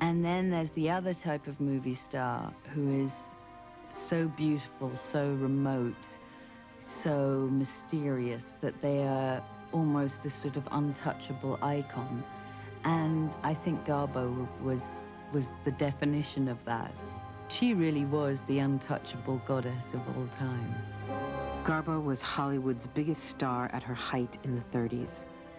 And then there's the other type of movie star who is so beautiful, so remote, so mysterious that they are almost this sort of untouchable icon. And I think Garbo was the definition of that. She really was the untouchable goddess of all time. Garbo was Hollywood's biggest star at her height in the 30s.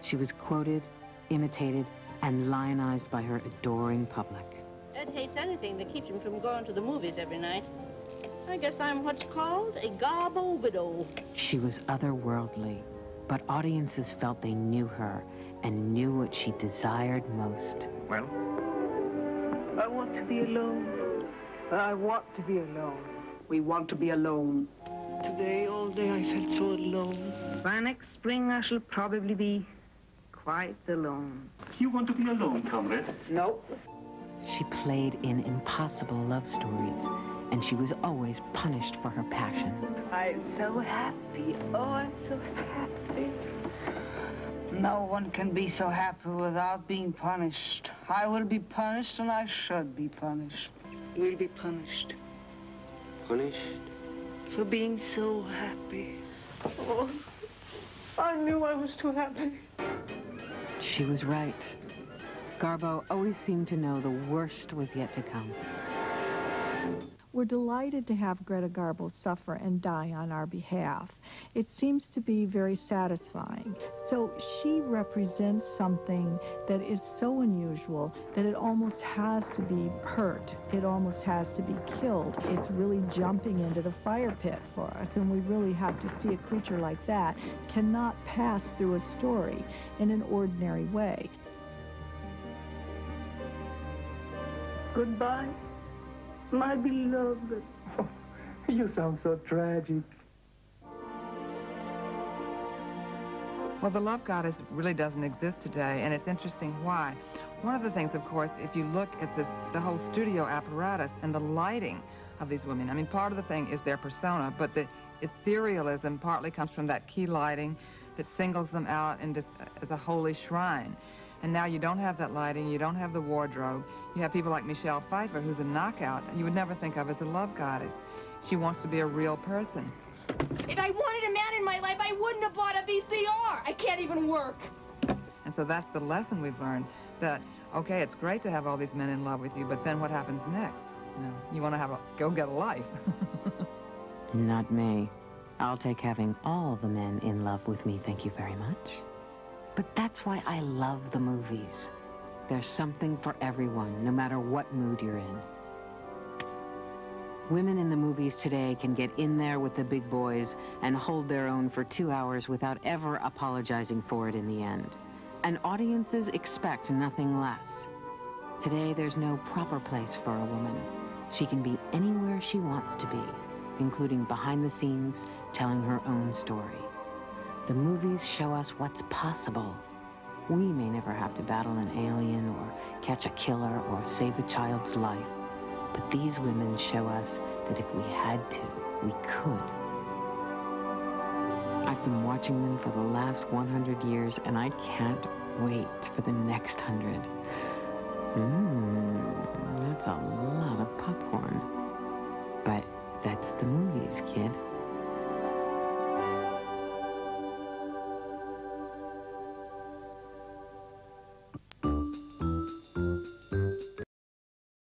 She was quoted, imitated, and lionized by her adoring public. Ed hates anything that keeps him from going to the movies every night. I guess I'm what's called a Garbo widow. She was otherworldly, but audiences felt they knew her and knew what she desired most. Well? I want to be alone. I want to be alone. We want to be alone. Today, all day, I felt so alone. By next spring, I shall probably be quite alone. You want to be alone, comrade? No. She played in impossible love stories, and she was always punished for her passion. I'm so happy. Oh, I'm so happy. No one can be so happy without being punished. I will be punished, and I should be punished. We'll be punished. Punished? For being so happy. Oh, I knew I was too happy. She was right. Garbo always seemed to know the worst was yet to come. We're delighted to have Greta Garbo suffer and die on our behalf. It seems to be very satisfying. So she represents something that is so unusual that it almost has to be hurt. It almost has to be killed. It's really jumping into the fire pit for us, and we really have to see a creature like that cannot pass through a story in an ordinary way. Goodbye, my beloved. Oh, you sound so tragic. Well, the love goddess really doesn't exist today, and it's interesting why. One of the things, of course, if you look at the whole studio apparatus and the lighting of these women, I mean, part of the thing is their persona, but the etherealism partly comes from that key lighting that singles them out and just as a holy shrine. And now you don't have that lighting, you don't have the wardrobe. You have people like Michelle Pfeiffer, who's a knockout, and you would never think of as a love goddess. She wants to be a real person. If I wanted a man in my life, I wouldn't have bought a VCR. I can't even work. And so that's the lesson we've learned, that, okay, it's great to have all these men in love with you, but then what happens next? You know, you want to go get a life. Not me. I'll take having all the men in love with me, thank you very much. But that's why I love the movies. There's something for everyone, no matter what mood you're in. Women in the movies today can get in there with the big boys and hold their own for 2 hours without ever apologizing for it in the end. And audiences expect nothing less. Today, there's no proper place for a woman. She can be anywhere she wants to be, including behind the scenes, telling her own story. The movies show us what's possible. We may never have to battle an alien or catch a killer or save a child's life, but these women show us that if we had to, we could. I've been watching them for the last 100 years, and I can't wait for the next 100. That's a